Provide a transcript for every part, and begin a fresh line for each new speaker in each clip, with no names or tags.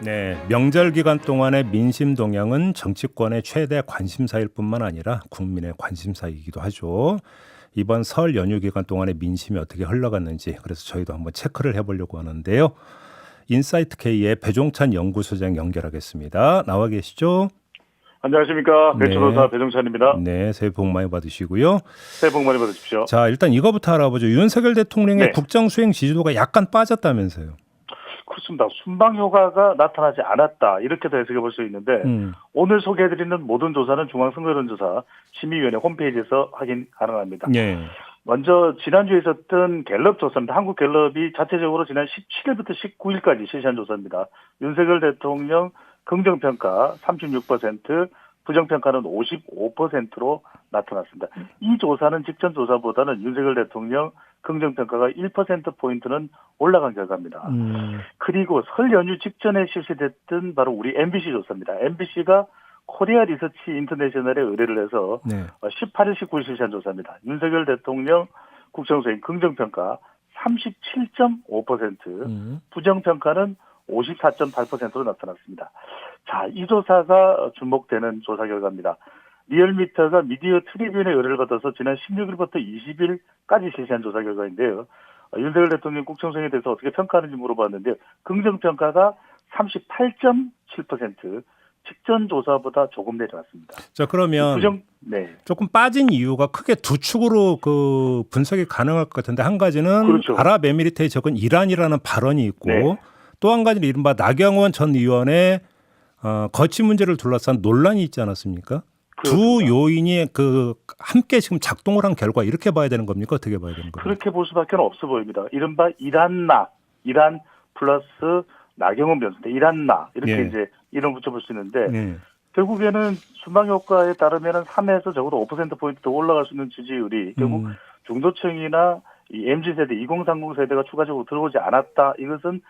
네, 명절 기간 동안의 민심 동향은 정치권의 최대 관심사일 뿐만 아니라 국민의 관심사이기도 하죠. 이번 설 연휴 기간 동안의 민심이 어떻게 흘러갔는지 그래서 저희도 한번 체크를 해보려고 하는데요. 인사이트 K의 배종찬 연구소장 연결하겠습니다. 나와 계시죠?
안녕하십니까.
네,
배추로사 배종찬입니다.
네, 새해 복 많이 받으시고요.
새해 복 많이 받으십시오.
자, 일단 이거부터 알아보죠. 윤석열 대통령의
네,
국정 수행 지지도가 약간 빠졌다면서요.
그렇습니다. 순방 효과가 나타나지 않았다. 이렇게도 해석해 볼 수 있는데
음,
오늘 소개해드리는 모든 조사는 중앙선거여론조사 심의위원회 홈페이지에서 확인 가능합니다.
예,
먼저 지난주에 있었던 갤럽 조사입니다. 한국갤럽이 자체적으로 지난 17일부터 19일까지 실시한 조사입니다. 윤석열 대통령 긍정평가 36%, 부정평가는 55%로 나타났습니다. 이 조사는 직전 조사보다는 윤석열 대통령 긍정평가가 1%포인트는 올라간 결과입니다. 그리고 설 연휴 직전에 실시됐던 바로 우리 MBC 조사입니다. MBC가 코리아 리서치 인터내셔널에 의뢰를 해서
네,
18일, 19일 실시한 조사입니다. 윤석열 대통령 국정수행 긍정평가 37.5%, 부정평가는 54.8%로 나타났습니다. 자, 이 조사가 주목되는 조사 결과입니다. 리얼미터가 미디어 트리뷴의 의뢰를 받아서 지난 16일부터 20일까지 실시한 조사 결과인데요. 윤석열 대통령 국정수행에 대해서 어떻게 평가하는지 물어봤는데요. 긍정평가가 38.7%, 직전 조사보다 조금 내려왔습니다.
자, 그러면
네.
조금 빠진 이유가 크게 두 축으로 그 분석이 가능할 것 같은데 한 가지는
그렇죠.
아랍에미리트의 적은 이란이라는 발언이 있고
네.
또 한 가지는 이른바 나경원 전 의원의 거취 문제를 둘러싼 논란이 있지 않았습니까? 두
그렇습니다.
요인이 그 함께 지금 작동을 한 결과 이렇게 봐야 되는 겁니까? 어떻게 봐야 되는 겁니까?
그렇게 볼 수밖에 없어 보입니다. 이른바 이란 플러스 나경원 변호사인데 이란나 이렇게
예.
이제 이름 붙여볼 수 있는데
네.
결국에는 순방 효과에 따르면 3에서 적어도 5%포인트 더 올라갈 수 있는 지지율이 결국 중도층이나 이 MZ세대, 2030 세대가 추가적으로 들어오지 않았다. 이것은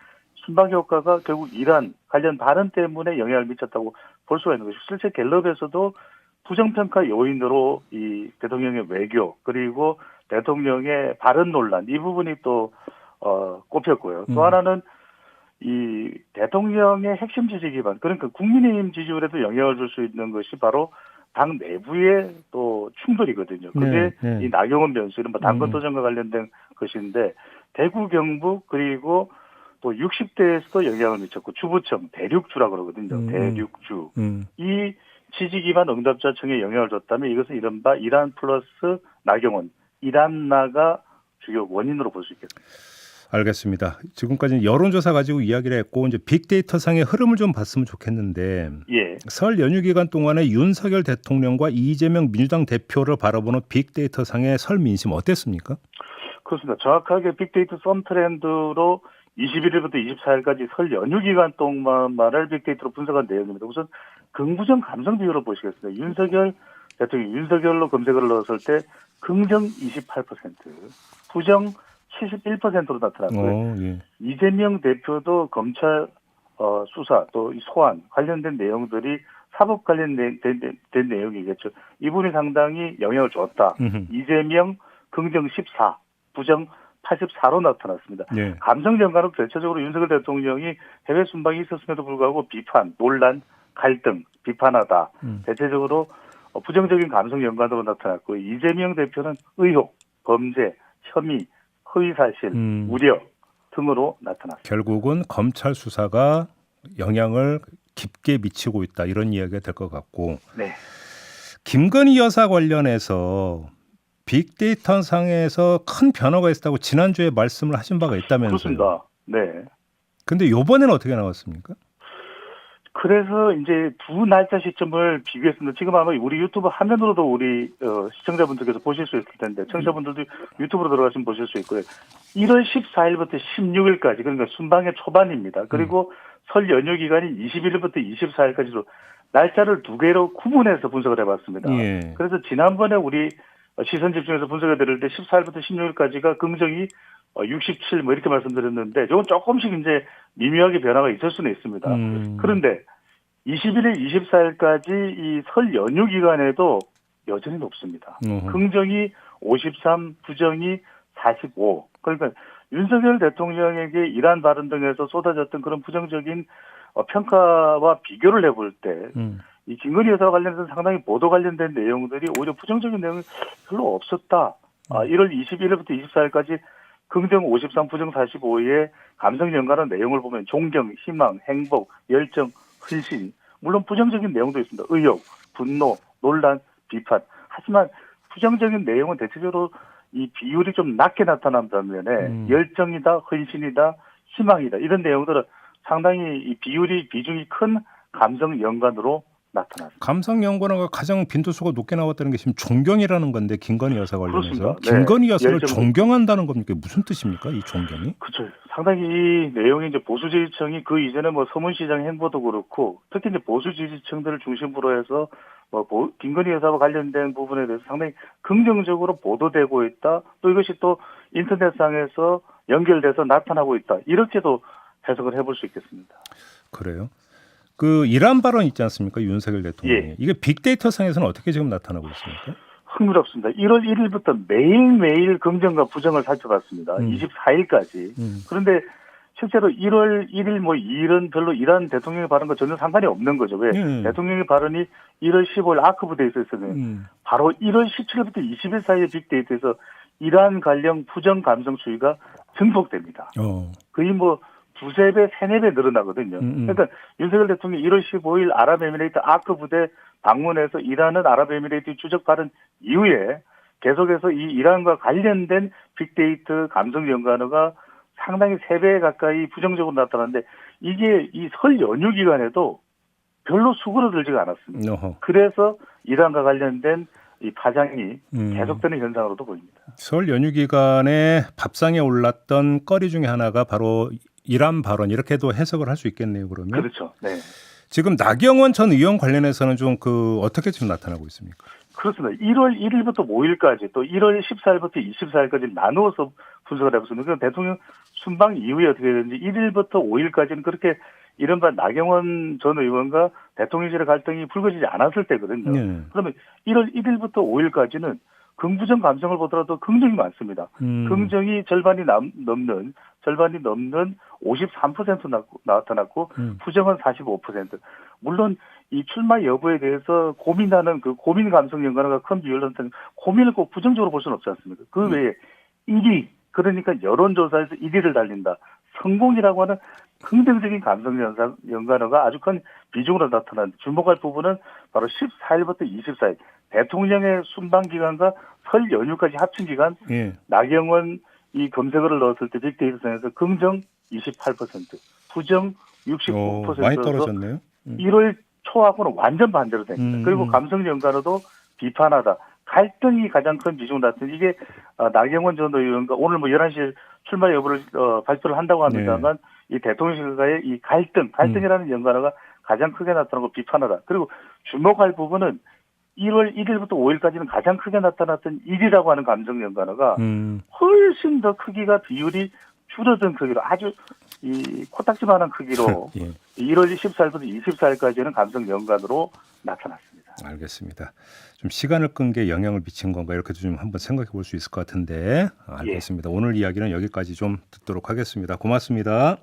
순방 효과가 결국 이란 관련 발언 때문에 영향을 미쳤다고 볼 수가 있는 것이고 실제 갤럽에서도 부정평가 요인으로 이 대통령의 외교 그리고 대통령의 발언 논란 이 부분이 또 꼽혔고요. 또 하나는 이 대통령의 핵심 지지 기반 그러니까 국민의힘 지지율에도 영향을 줄 수 있는 것이 바로 당 내부의 또 충돌이거든요. 그게
네.
이 나경원 변수 이른바 당권 도전과 관련된 것인데 대구 경북 그리고 또 60대에서도 영향을 미쳤고 주부청 대륙주라 그러거든요. 대륙주 이 지지 기반 응답자층에 영향을 줬다면 이것은 이른바 이란 플러스 나경원 이란나가 주요 원인으로 볼 수 있겠습니다.
알겠습니다. 지금까지는 여론조사 가지고 이야기를 했고 이제 빅데이터 상의 흐름을 좀 봤으면 좋겠는데
예.
설 연휴 기간 동안에 윤석열 대통령과 이재명 민주당 대표를 바라보는 빅데이터 상의 설 민심 어땠습니까?
그렇습니다. 정확하게 빅데이터 썸 트렌드로 21일부터 24일까지 설 연휴 기간 동안만을 빅데이터로 분석한 내용입니다. 우선 긍부정 감성 비율을 보시겠습니다. 윤석열 대통령 윤석열로 검색어를 넣었을 때 긍정 28%, 부정 71%로 나타났고요.
예.
이재명 대표도 검찰 수사 또 소환 관련된 내용들이 사법 관련된 내용이겠죠. 이분이 상당히 영향을 줬다. 이재명 긍정 14, 부정 84로 나타났습니다.
예.
감정 전가는 대체적으로 윤석열 대통령이 해외 순방이 있었음에도 불구하고 비판, 논란, 갈등, 비판하다. 대체적으로 부정적인 감성 연관으로 나타났고 이재명 대표는 의혹, 범죄, 혐의, 허위사실, 우려 등으로 나타났습니다.
결국은 검찰 수사가 영향을 깊게 미치고 있다 이런 이야기가 될 것 같고
네.
김건희 여사 관련해서 빅데이터 상에서 큰 변화가 있었다고 지난주에 말씀을 하신 바가 있다면서요.
그렇습니다. 네.
근데 이번에는 어떻게 나왔습니까?
그래서 이제 두 날짜 시점을 비교했습니다. 지금 아마 우리 유튜브 화면으로도 우리 시청자분들께서 보실 수 있을 텐데 청취자분들도 유튜브로 들어가시면 보실 수 있고요. 1월 14일부터 16일까지 그러니까 순방의 초반입니다. 그리고 설 연휴 기간인 21일부터 24일까지로 날짜를 두 개로 구분해서 분석을 해봤습니다.
예.
그래서 지난번에 우리 시선 집중해서 분석해 드릴 때 14일부터 16일까지가 긍정이 67 뭐 이렇게 말씀드렸는데 이건 조금씩 이제 미묘하게 변화가 있을 수는 있습니다. 그런데 21일, 24일까지 이 설 연휴 기간에도 여전히 높습니다. 긍정이 53, 부정이 45. 그러니까 윤석열 대통령에게 이란 발언 등에서 쏟아졌던 그런 부정적인 평가와 비교를 해볼 때
음.
이 김건희 여사와 관련해서 상당히 보도 관련된 내용들이 오히려 부정적인 내용이 별로 없었다. 1월 21일부터 24일까지 긍정 53, 부정 45의 감성 연관한 내용을 보면 존경, 희망, 행복, 열정, 헌신, 물론 부정적인 내용도 있습니다. 의욕, 분노, 논란, 비판. 하지만 부정적인 내용은 대체적으로 이 비율이 좀 낮게 나타난 반면에 열정이다, 헌신이다, 희망이다 이런 내용들은 상당히 이 비중이 큰 감성 연관으로 나타났습니다.
감성 연관어가 가장 빈도수가 높게 나왔다는 게 지금 존경이라는 건데 김건희 여사 관련해서
그렇습니다. 네.
김건희 여사를
열정.
존경한다는 겁니까? 무슨 뜻입니까? 이 존경이?
그렇죠. 상당히 이 내용이 이제 보수 지지층이 그 이전에 뭐 서문시장 행보도 그렇고 특히 이제 보수 지지층들을 중심으로 해서 김건희 여사와 관련된 부분에 대해서 상당히 긍정적으로 보도되고 있다. 또 이것이 또 인터넷상에서 연결돼서 나타나고 있다. 이렇게도 해석을 해볼 수 있겠습니다.
그래요? 그 이란 발언 있지 않습니까? 윤석열 대통령이.
예.
이게 빅데이터 상에서는 어떻게 지금 나타나고 있습니까?
흥미롭습니다. 1월 1일부터 매일매일 긍정과 부정을 살펴봤습니다. 24일까지. 그런데 실제로 1월 1일 뭐 2일은 별로 이란 대통령의 발언과 전혀 상관이 없는 거죠. 왜? 대통령의 발언이 1월 15일 아크브돼 있었으면 바로 1월 17일부터 20일 사이의 빅데이터에서 이란 관련 부정 감성 수위가 증폭됩니다. 거의 뭐 두세 배, 세네 배 늘어나거든요. 그러니까 윤석열 대통령이 1월 15일 아랍에미레이트 아크 부대 방문해서 이란은 아랍에미레이트 추적 발언 이후에 계속해서 이 이란과 관련된 빅데이터 감성 연관어가 상당히 3배 가까이 부정적으로 나타났는데 이게 이 설 연휴 기간에도 별로 수그러들지가 않았습니다. 그래서 이란과 관련된 이 파장이 계속되는 현상으로도 보입니다.
설 연휴 기간에 밥상에 올랐던 거리 중에 하나가 바로 이란 발언 이렇게도 해석을 할 수 있겠네요. 그러면
그렇죠. 네.
지금 나경원 전 의원 관련해서는 좀 어떻게 지금 나타나고 있습니까?
그렇습니다. 1월 1일부터 5일까지 또 1월 14일부터 24일까지 나누어서 분석을 해봤습니다. 그러니까 대통령 순방 이후에 어떻게 되는지 1일부터 5일까지는 그렇게 이른바 나경원 전 의원과 대통령실의 갈등이 불거지지 않았을 때거든요. 그러면 1월 1일부터 5일까지는 긍부정 감성을 보더라도 긍정이 많습니다. 긍정이 절반이 넘는 53% 나타났고 부정은 45%. 물론 이 출마 여부에 대해서 고민하는 그 고민 감성 연관어가 큰 비율로 나타나는 고민을 꼭 부정적으로 볼 수는 없지 않습니까? 그 외에 1위 그러니까 여론조사에서 1위를 달린다. 성공이라고 하는 긍정적인 감성 연관어가 아주 큰 비중으로 나타난 주목할 부분은 바로 14일부터 24일 대통령의 순방 기간과 설 연휴까지 합친 기간 나경원 이 검색어를 넣었을 때 빅데이터상에서 긍정 28%, 부정 69%로
많이 떨어졌네요.
1월 초하고는 완전 반대로 됩니다. 그리고 감성 연관어도 비판하다. 갈등이 가장 큰 비중을 나타내는 이게 나경원 전 의원과 오늘 뭐 11시에 출마 여부를 발표를 한다고 합니다만 이 대통령실과의 이 갈등이라는 연관어가 가장 크게 나타나고 비판하다. 그리고 주목할 부분은 1월 1일부터 5일까지는 가장 크게 나타났던 1이라고 하는 감정 연관어가 훨씬 더 크기가 비율이 줄어든 크기로 아주 이 코딱지만한 크기로 1월 14일부터 24일까지는 감정 연관으로 나타났습니다.
알겠습니다. 좀 시간을 끈 게 영향을 미친 건가 이렇게도 좀 한번 생각해 볼 수 있을 것 같은데 알겠습니다. 오늘 이야기는 여기까지 좀 듣도록 하겠습니다. 고맙습니다.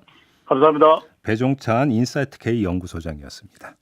감사합니다.
배종찬 인사이트 K 연구소장이었습니다.